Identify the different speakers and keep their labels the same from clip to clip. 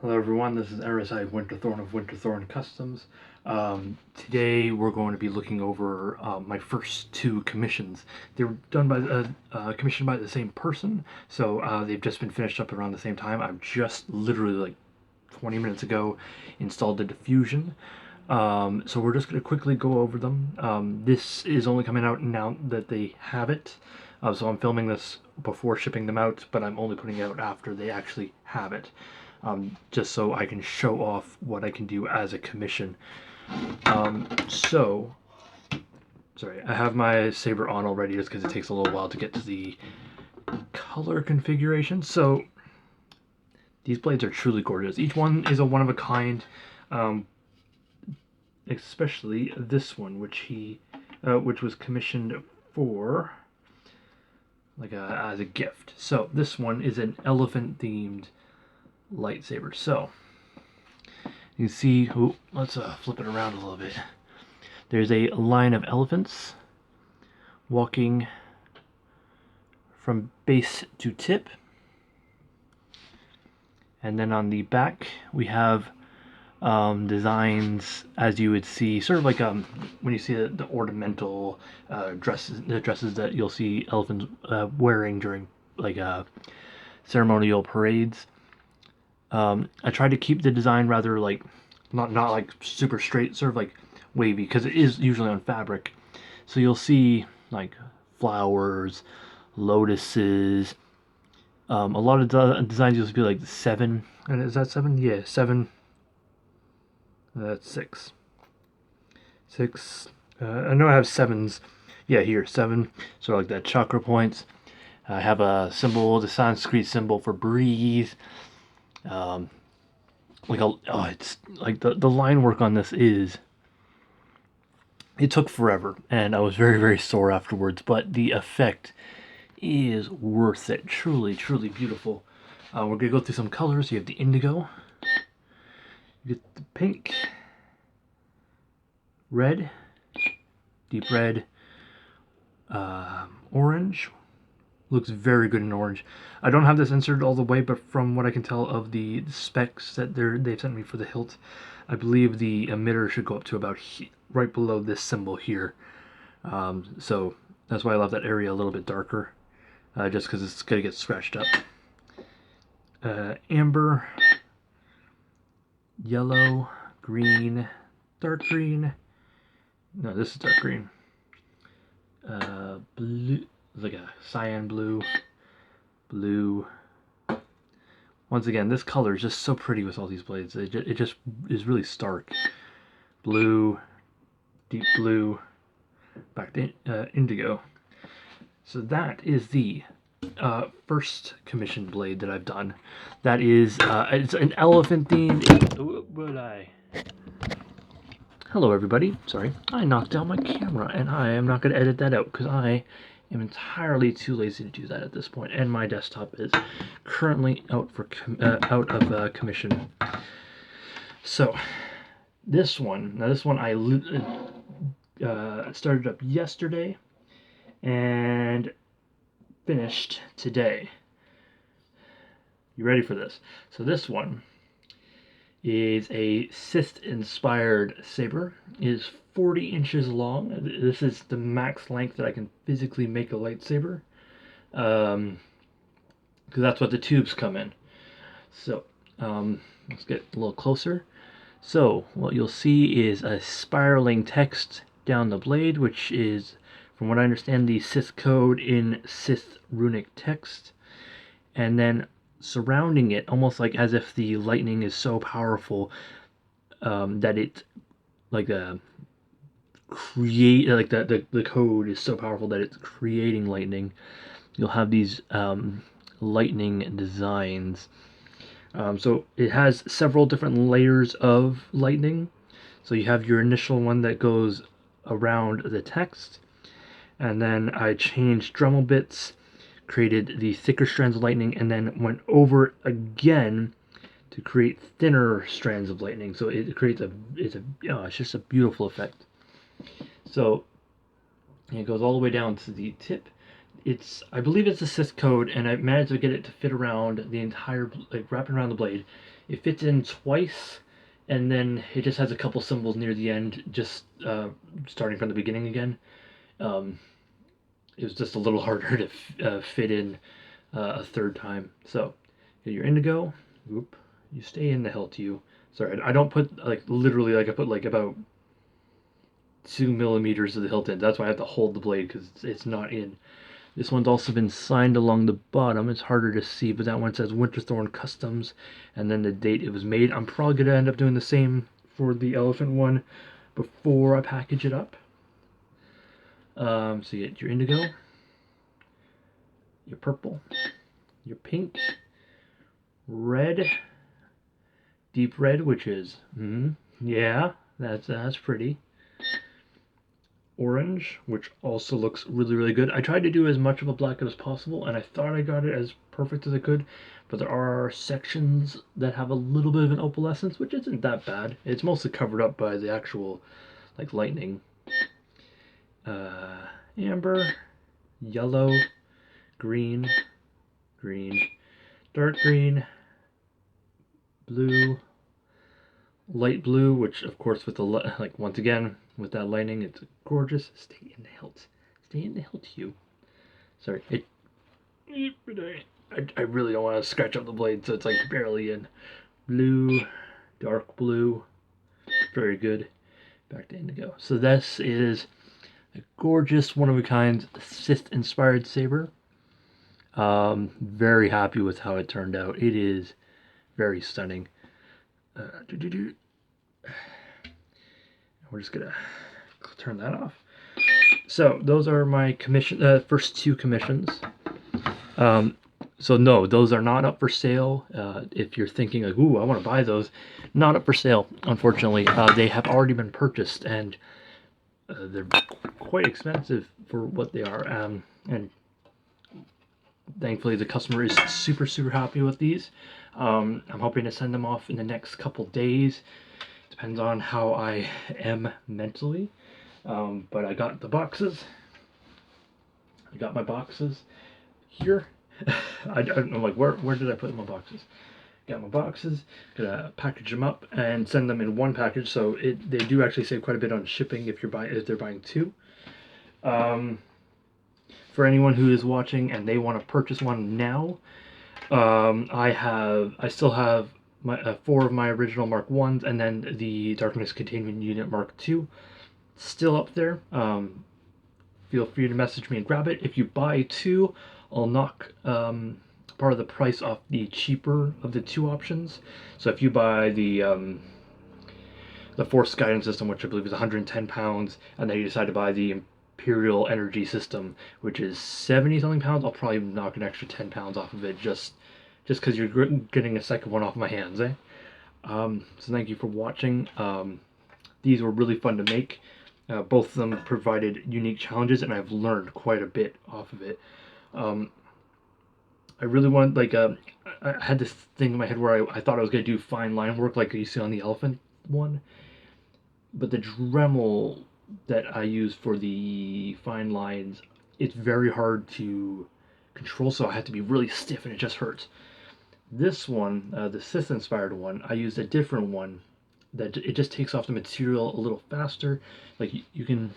Speaker 1: Hello everyone, this is RSI Winterthorn of Winterthorn Customs. Today we're going to be looking over my first two commissions. They were done by commissioned by the same person, so they've just been finished up around the same time. I've just literally like 20 minutes ago installed the diffusion. So we're just going to quickly go over them. This is only coming out now that they have it. So I'm filming this before shipping them out, but I'm only putting it out after they actually have it. Just so I can show off what I can do as a commission. Sorry, I have my Saber on already just because it takes a little while to get to the color configuration. So these blades are truly gorgeous. Each one is a one-of-a-kind, especially this one, which was commissioned for as a gift. So this one is an elephant-themed lightsaber. So you can see, let's flip it around a little bit. There's a line of elephants walking from base to tip, and then on the back we have designs as you would see, sort of like when you see the ornamental dresses that you'll see elephants wearing during ceremonial parades. I tried to keep the design rather like not like super straight, sort of like wavy, because it is usually on fabric. So you'll see like flowers, lotuses. A lot of designs you'll be like 7. And is that 7? Yeah, 7. That's 6. 6. I know I have 7s. Yeah, here 7. So like that chakra points. I have a symbol, the Sanskrit symbol for breathe. It's like the line work on this it took forever, and I was very, very sore afterwards, but the effect is worth it. Truly, truly beautiful. We're gonna go through some colors. You have the indigo, you get the pink, red, deep red, orange. Looks very good in orange. I don't have this inserted all the way, but from what I can tell of the specs that they've sent me for the hilt, I believe the emitter should go up to about right below this symbol here. So that's why I love that area a little bit darker, just because it's going to get scratched up. Amber, yellow, green, dark green. No, this is dark green. Blue, like a cyan blue, blue. Once again, this color is just so pretty with all these blades. It just is really stark. Blue, deep blue, back to indigo. So that is the first commission blade that I've done. That is, it's an elephant themed. Hello everybody. Sorry, I knocked down my camera, and I am not going to edit that out because I am entirely too lazy to do that at this point, and my desktop is currently out of commission. So this one I started up yesterday and finished today. You ready for this? So this one is a Sith inspired saber. It is 40 inches long. This is the max length that I can physically make a lightsaber, because that's what the tubes come in. So let's get a little closer. So what you'll see is a spiraling text down the blade, which is, from what I understand, the Sith code in Sith runic text, and then surrounding it, almost like as if the lightning is so powerful that it the code is so powerful that it's creating lightning. You'll have these lightning designs. So it has several different layers of lightning. So you have your initial one that goes around the text, and then I changed Dremel bits, created the thicker strands of lightning, and then went over it again to create thinner strands of lightning. So it creates it's just a beautiful effect. So it goes all the way down to the tip. I believe it's a Sith code, and I managed to get it to fit around the entire, like wrapping around the blade. It fits in twice, and then it just has a couple symbols near the end, just starting from the beginning again. It was just a little harder to fit in a third time. So you're indigo. Whoop. You stay in the hilt. You. Sorry, I don't put like literally like I put like about 2 millimeters of the hilt in. That's why I have to hold the blade because it's not in. This one's also been signed along the bottom. It's harder to see, but that one says Winterthorn Customs, and then the date it was made. I'm probably going to end up doing the same for the elephant one before I package it up. So you get your indigo, your purple, your pink, red, deep red, which is, yeah, that's pretty. Orange, which also looks really, really good. I tried to do as much of a black as possible, and I thought I got it as perfect as I could, but there are sections that have a little bit of an opalescence, which isn't that bad. It's mostly covered up by the actual, like, lightning. Amber, yellow, green, dark green, blue, light blue, which of course with the, like, once again, with that lining, it's gorgeous. Stay in the hilt. Stay in the hilt, Hugh. Sorry. I really don't want to scratch up the blade, so it's like barely in. Blue, dark blue. Very good. Back to indigo. So this is a gorgeous, one-of-a-kind Sith-inspired saber. Very happy with how it turned out. It is very stunning. We're just gonna turn that off. So those are my first 2 commissions. So no, those are not up for sale. If you're thinking like, ooh, I want to buy those, not up for sale, unfortunately. They have already been purchased, and they're quite expensive for what they are. And thankfully the customer is super, super happy with these. I'm hoping to send them off in the next couple days. Depends on how I am mentally. But I got the boxes. I got my boxes here. I don't know, like, where did I put my boxes? Got my boxes. Gonna package them up and send them in one package. So they do actually save quite a bit on shipping if they're buying 2. For anyone who is watching and they want to purchase one now, I still have my 4 of my original Mark 1s, and then the Darkness Containment Unit Mark 2 still up there. Feel free to message me and grab it. If you buy 2, I'll knock part of the price off the cheaper of the 2 options. So if you buy the Force Guidance System, which I believe is £110, and then you decide to buy the Imperial Energy System, which is 70 something pounds, I'll probably knock an extra 10 pounds off of it just because you're getting a second one off my hands, eh? So thank you for watching. These were really fun to make. Both of them provided unique challenges, and I've learned quite a bit off of it. I really wanted, like, I had this thing in my head where I thought I was going to do fine line work like you see on the elephant one, but the Dremel that I use for the fine lines, it's very hard to control, so I had to be really stiff, and it just hurts. This one, the Sith inspired one, I used a different one that it just takes off the material a little faster. Like, you can,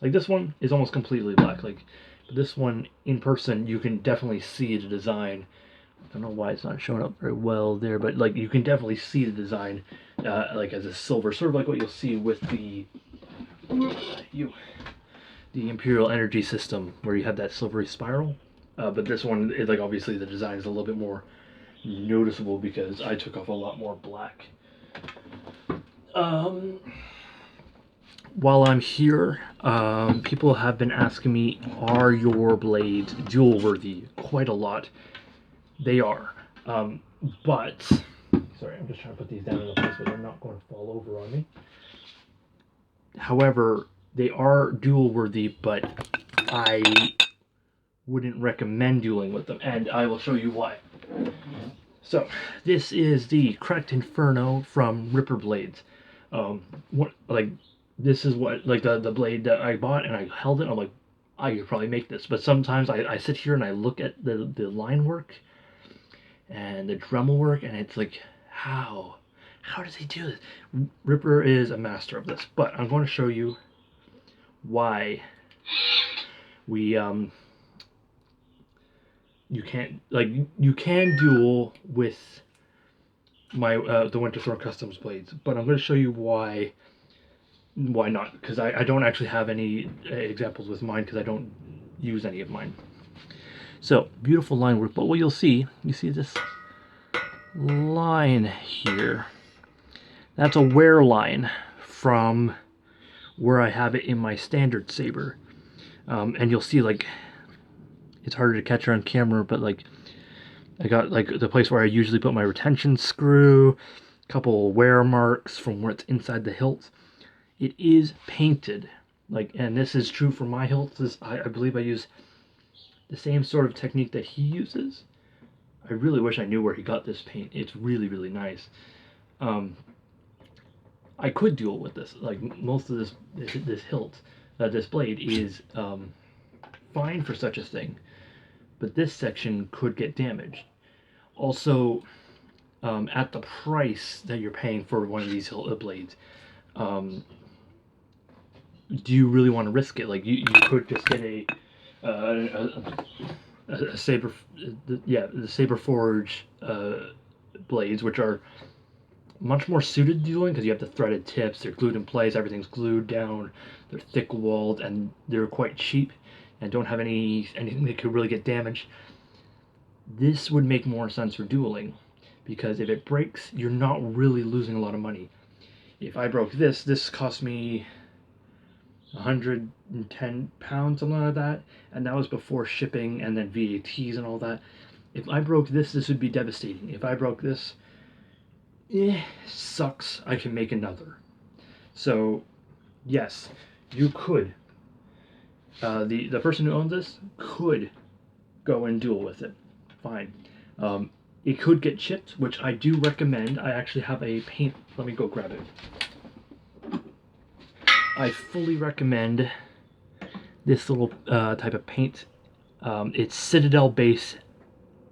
Speaker 1: like, this one is almost completely black. Like, this one in person, you can definitely see the design. I don't know why it's not showing up very well there, but like, you can definitely see the design like as a silver, sort of like what you'll see with the Imperial Energy System, where you have that silvery spiral. But this one is, like, obviously the design is a little bit more noticeable because I took off a lot more black. While I'm here, people have been asking me, are your blades dual worthy? Quite a lot. They are. But, sorry, I'm just trying to put these down in a place where they're not going to fall over on me. However, they are dual worthy, but I wouldn't recommend dueling with them, and I will show you why. So, this is the Cracked Inferno from Ripper Blades. This is what, like, the blade that I bought, and I held it, I'm like, I could probably make this. But sometimes I sit here and I look at the line work and the Dremel work, and it's like, how does he do this? Ripper is a master of this, but I'm going to show you why we you can duel with my the Winterthorn Customs blades, but I'm going to show you why not, because I don't actually have any examples with mine because I don't use any of mine. So beautiful line work, but what you see this line here, that's a wear line from where I have it in my standard Saber. And you'll see, like, it's harder to catch on camera, but like I got like the place where I usually put my retention screw, a couple wear marks from where it's inside the hilt. It is painted, like, and this is true for my hilts. I believe I use the same sort of technique that he uses. I really wish I knew where he got this paint. It's really, really nice. I could duel with this. Like, most of this hilt, this blade is fine for such a thing, but this section could get damaged. Also, at the price that you're paying for one of these hilt blades, do you really want to risk it? Like, you could just get a Saber, the Saber Forge blades, which are much more suited to dueling because you have the threaded tips, they're glued in place, everything's glued down, they're thick-walled, and they're quite cheap and don't have anything that could really get damaged. This would make more sense for dueling, because if it breaks, you're not really losing a lot of money. If I broke this cost me 110 pounds, something like that, and that was before shipping and then VATs and all that. If I broke this would be devastating. If I broke this, sucks. I can make another. So, yes, you could. The person who owns this could go and duel with it. Fine. It could get chipped, which I do recommend. I actually have a paint. Let me go grab it. I fully recommend this little type of paint. It's Citadel base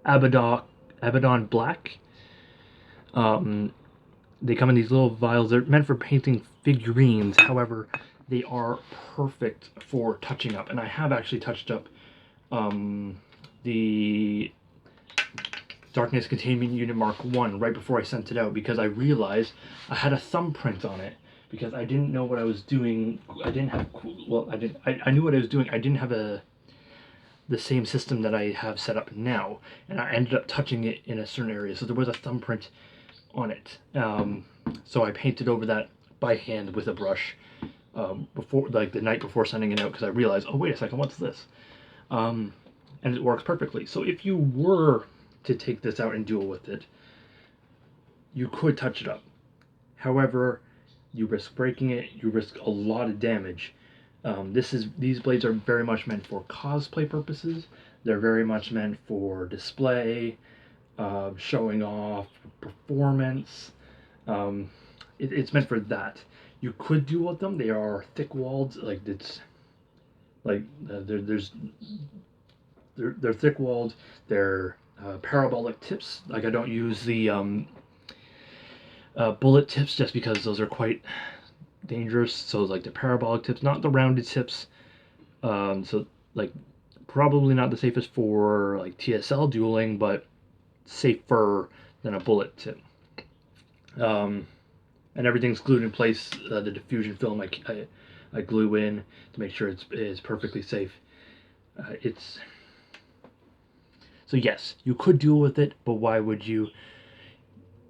Speaker 1: Abaddon Black. They come in these little vials. They're meant for painting figurines. However, they are perfect for touching up. And I have actually touched up the Darkness Containment Unit Mark 1 right before I sent it out, because I realized I had a thumbprint on it, because I didn't know what I was doing. I didn't have, well, I knew what I was doing. I didn't have the same system that I have set up now, and I ended up touching it in a certain area, so there was a thumbprint on it. So I painted over that by hand with a brush before, like the night before sending it out, because I realized, oh wait a second, what's this? And it works perfectly. So if you were to take this out and duel with it, you could touch it up. However, you risk breaking it, you risk a lot of damage. These blades are very much meant for cosplay purposes. They're very much meant for display, showing off, performance. It's meant for that. You could duel with them. They are thick-walled, like they're thick-walled. They're parabolic tips. Like, I don't use the bullet tips just because those are quite dangerous. So like the parabolic tips, not the rounded tips. So like probably not the safest for like TSL dueling, but safer than a bullet tip. And everything's glued in place. The diffusion film I glue in to make sure it's perfectly safe. So yes, you could duel with it, but why would you?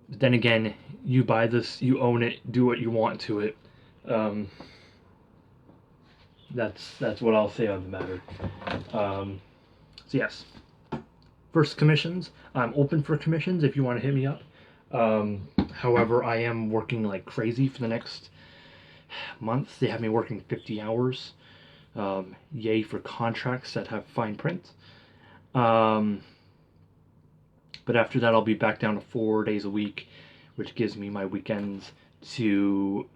Speaker 1: Then again, you buy this, you own it, do what you want to it. That's what I'll say on the matter. So yes, first commissions. I'm open for commissions if you want to hit me up. However, I am working like crazy for the next month. They have me working 50 hours. Yay for contracts that have fine print. But after that, I'll be back down to 4 days a week, which gives me my weekends to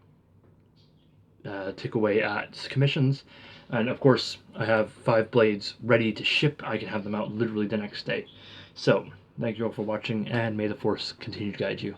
Speaker 1: tick away at commissions. And of course, I have 5 blades ready to ship. I can have them out literally the next day. So, thank you all for watching, and may the Force continue to guide you.